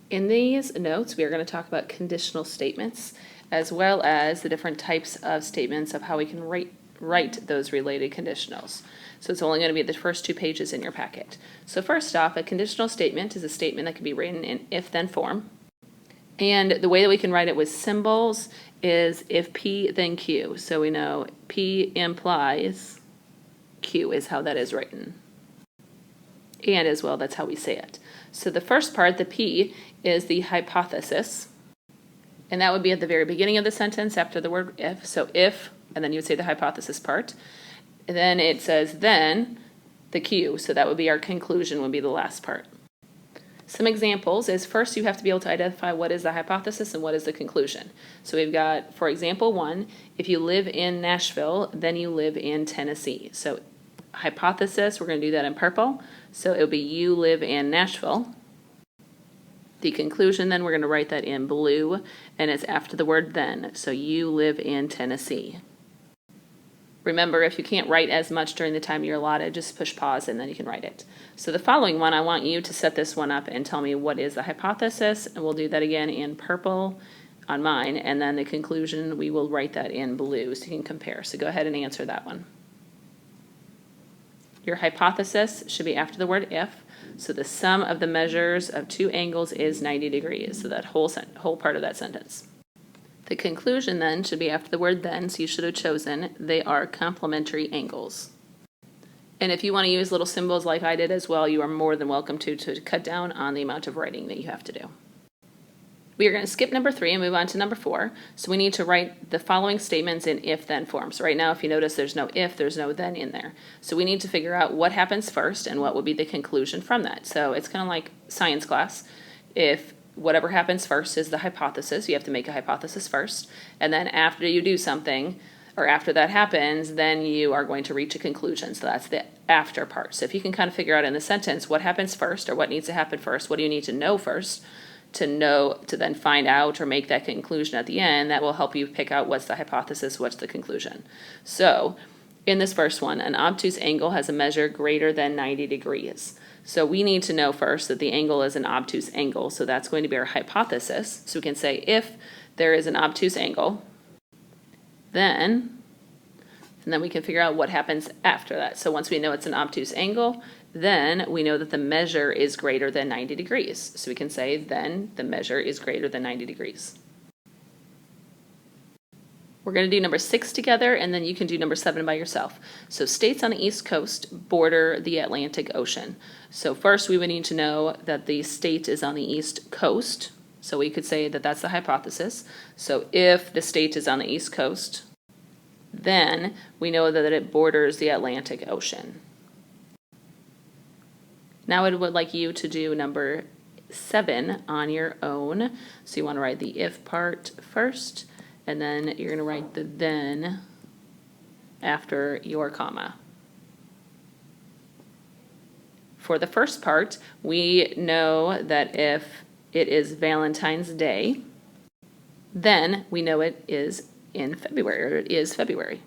In these notes, we are going to talk about conditional statements, as well as the different types of statements of how we can write those related conditionals. So it's only going to be the first 2 pages in your packet. So first off, a conditional statement is a statement that can be written in if-then form. And the way that we can write it with symbols is if P, then Q. So we know P implies Q is how that is written. And as well, that's how we say it. So the first part, the P, is the hypothesis. And that would be at the very beginning of the sentence after the word if. So if, and then you would say the hypothesis part. And then it says then, the Q. So that would be our conclusion, would be the last part. Some examples is first you have to be able to identify what is the hypothesis and what is the conclusion. So we've got, for example, 1, if you live in Nashville, then you live in Tennessee. So hypothesis, we're going to do that in purple. So it would be you live in Nashville. The conclusion, then we're going to write that in blue, and it's after the word then. So you live in Tennessee. Remember, if you can't write as much during the time you're allotted, just push pause and then you can write it. So the following one, I want you to set this one up and tell me what is the hypothesis, and we'll do that again in purple on mine, and then the conclusion, we will write that in blue so you can compare. So go ahead and answer that one. Your hypothesis should be after the word if, so the sum of the measures of 2 angles is 90 degrees, so that whole part of that sentence. The conclusion then should be after the word then, so you should have chosen they are complementary angles. And if you want to use little symbols like I did as well, you are more than welcome to cut down on the amount of writing that you have to do. We are going to skip number 3 and move on to number 4. So we need to write the following statements in if-then form. So right now, if you notice, there's no if, there's no then in there. So we need to figure out what happens first and what will be the conclusion from that. So it's kind of like science class. If whatever happens first is the hypothesis, you have to make a hypothesis first. And then after you do something, or after that happens, then you are going to reach a conclusion. So that's the after part. So if you can kind of figure out in the sentence what happens first or what needs to happen first, what do you need to know first, to then find out or make that conclusion at the end, that will help you pick out what's the hypothesis, what's the conclusion. So in this first one, an obtuse angle has a measure greater than 90 degrees. So we need to know first that the angle is an obtuse angle, so that's going to be our hypothesis. So we can say if there is an obtuse angle, and then we can figure out what happens after that. So once we know it's an obtuse angle, then we know that the measure is greater than 90 degrees. So we can say then the measure is greater than 90 degrees. We're going to do number 6 together, and then you can do number 7 by yourself. So states on the East Coast border the Atlantic Ocean. So first we would need to know that the state is on the East Coast. So we could say that that's the hypothesis. So if the state is on the East Coast, then we know that it borders the Atlantic Ocean. Now I would like you to do number 7 on your own. So you want to write the if part first, and then you're going to write the then after your comma. For the first part, we know that if it is Valentine's Day, then we know it is in February, or it is February.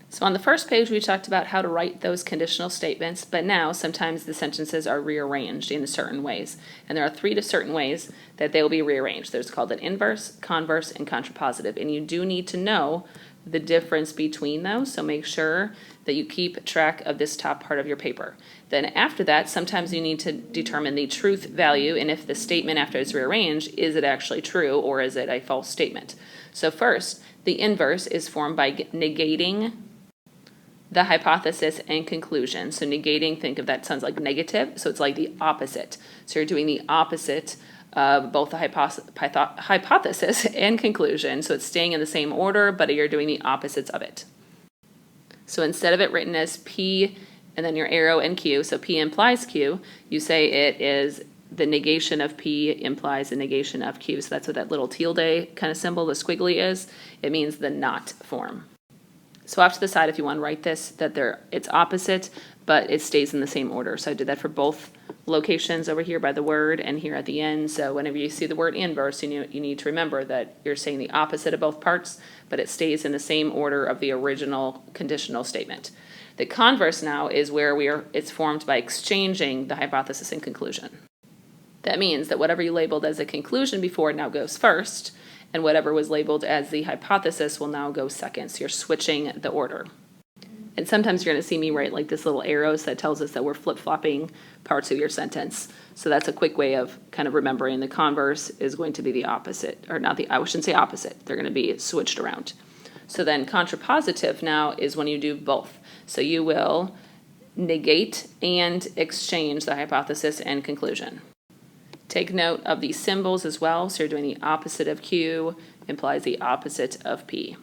So on the first page, we talked about how to write those conditional statements, but now sometimes the sentences are rearranged in certain ways. And there are 3 certain ways that they will be rearranged. There's called an inverse, converse, and contrapositive. And you do need to know the difference between those, so make sure that you keep track of this top part of your paper. Then after that, sometimes you need to determine the truth value, and if the statement after it's rearranged, is it actually true or is it a false statement? So first, the inverse is formed by negating the hypothesis and conclusion. So negating, think of that sounds like negative, so it's like the opposite. So you're doing the opposite of both the hypothesis and conclusion. So it's staying in the same order, but you're doing the opposites of it. So instead of it written as P and then your arrow and Q, so P implies Q, you say it is the negation of P implies the negation of Q. So that's what that little tilde kind of symbol, the squiggly is. It means the not form. So off to the side, if you want to write this, that it's opposite, but it stays in the same order. So I did that for both locations over here by the word and here at the end. So whenever you see the word inverse, you need to remember that you're saying the opposite of both parts, but it stays in the same order of the original conditional statement. The converse now is where it's formed by exchanging the hypothesis and conclusion. That means that whatever you labeled as a conclusion before now goes first, and whatever was labeled as the hypothesis will now go second. So you're switching the order. And sometimes you're going to see me write like this little arrows that tells us that we're flip-flopping parts of your sentence. So that's a quick way of kind of remembering the converse is going to be the opposite, or not the, I shouldn't say opposite, they're going to be switched around. So then contrapositive now is when you do both. So you will negate and exchange the hypothesis and conclusion. Take note of the symbols as well. So you're doing the opposite of Q implies the opposite of P.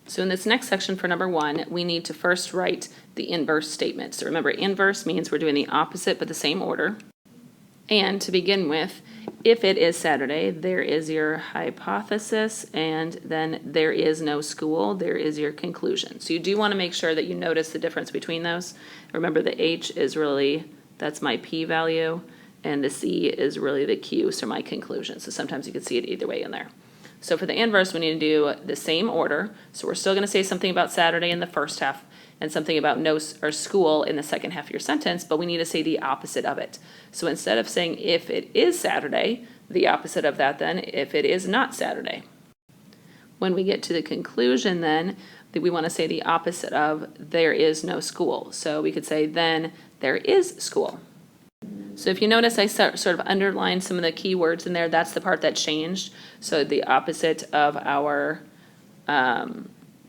So in this next section for number 1, we need to first write the inverse statement. So remember, inverse means we're doing the opposite but the same order. And to begin with, if it is Saturday, there is your hypothesis, and then there is no school, there is your conclusion. So you do want to make sure that you notice the difference between those. Remember, the H is really, that's my P value, and the C is really the Q, so my conclusion. So sometimes you can see it either way in there. So for the inverse, we need to do the same order. So we're still going to say something about Saturday in the first half and something about no or school in the second half of your sentence, but we need to say the opposite of it. So instead of saying if it is Saturday, the opposite of that then, if it is not Saturday. When we get to the conclusion then, we want to say the opposite of there is no school. So we could say then there is school. So if you notice, I sort of underlined some of the key words in there. That's the part that changed. So the opposite of our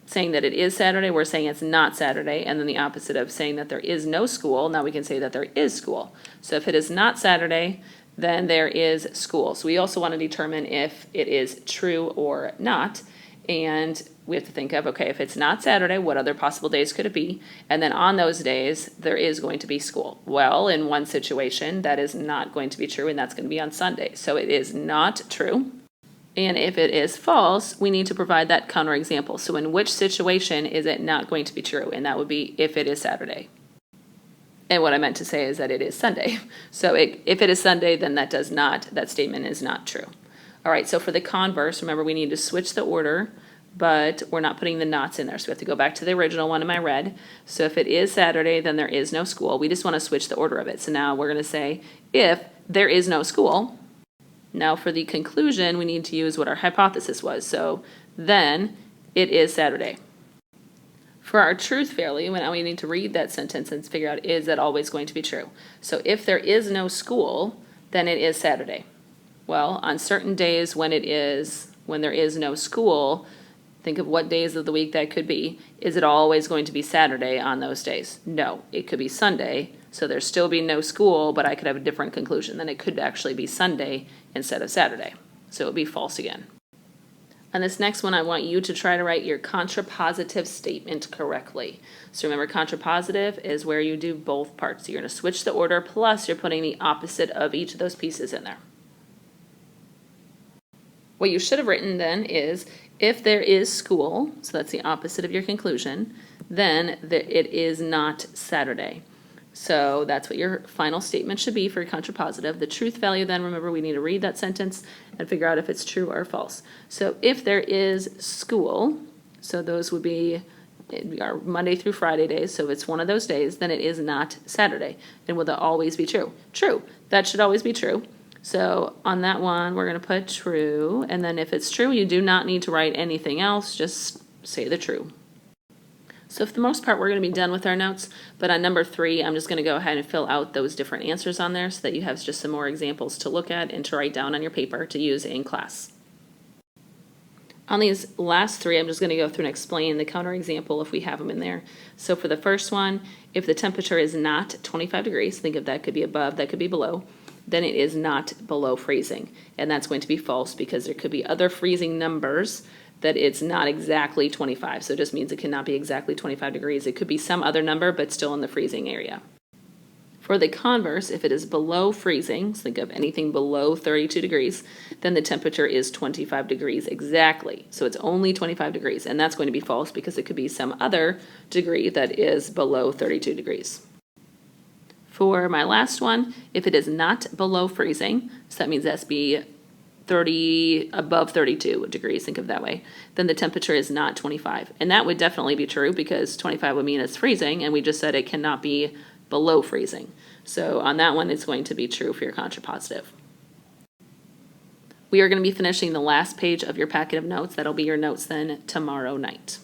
saying that it is Saturday, we're saying it's not Saturday. And then the opposite of saying that there is no school, now we can say that there is school. So if it is not Saturday, then there is school. So we also want to determine if it is true or not. And we have to think of, okay, if it's not Saturday, what other possible days could it be? And then on those days, there is going to be school. Well, in one situation, that is not going to be true, and that's going to be on Sunday. So it is not true. And if it is false, we need to provide that counterexample. So in which situation is it not going to be true? And that would be if it is Saturday. And what I meant to say is that it is Sunday. So if it is Sunday, then that statement is not true. All right, so for the converse, remember we need to switch the order, but we're not putting the nots in there. So we have to go back to the original one in my red. So if it is Saturday, then there is no school. We just want to switch the order of it. So now we're going to say if there is no school. Now for the conclusion, we need to use what our hypothesis was. So then it is Saturday. For our truth fairly, now we need to read that sentence and figure out, is that always going to be true? So if there is no school, then it is Saturday. Well, on certain days when there is no school, think of what days of the week that could be. Is it always going to be Saturday on those days? No, it could be Sunday, so there'd still be no school, but I could have a different conclusion. Then it could actually be Sunday instead of Saturday. So it would be false again. On this next one, I want you to try to write your contrapositive statement correctly. So remember, contrapositive is where you do both parts. So you're going to switch the order, plus you're putting the opposite of each of those pieces in there. What you should have written then is, if there is school, so that's the opposite of your conclusion, then it is not Saturday. So that's what your final statement should be for your contrapositive. The truth value then, remember, we need to read that sentence and figure out if it's true or false. So if there is school, so those would be our Monday through Friday days, so if it's one of those days, then it is not Saturday. And will that always be true? True. That should always be true. So on that one, we're going to put true, and then if it's true, you do not need to write anything else, just say the true. So for the most part, we're going to be done with our notes, but on number 3, I'm just going to go ahead and fill out those different answers on there so that you have just some more examples to look at and to write down on your paper to use in class. On these last 3, I'm just going to go through and explain the counterexample if we have them in there. So for the first one, if the temperature is not 25 degrees, think of that could be above, that could be below, then it is not below freezing. And that's going to be false because there could be other freezing numbers that it's not exactly 25. So it just means it cannot be exactly 25 degrees. It could be some other number, but still in the freezing area. For the converse, if it is below freezing, so think of anything below 32 degrees, then the temperature is 25 degrees exactly. So it's only 25 degrees, and that's going to be false because it could be some other degree that is below 32 degrees. For my last one, if it is not below freezing, so that means that's be above 32 degrees, think of it that way, then the temperature is not 25. And that would definitely be true because 25 would mean it's freezing, and we just said it cannot be below freezing. So on that one, it's going to be true for your contrapositive. We are going to be finishing the last page of your packet of notes. That'll be your notes then tomorrow night.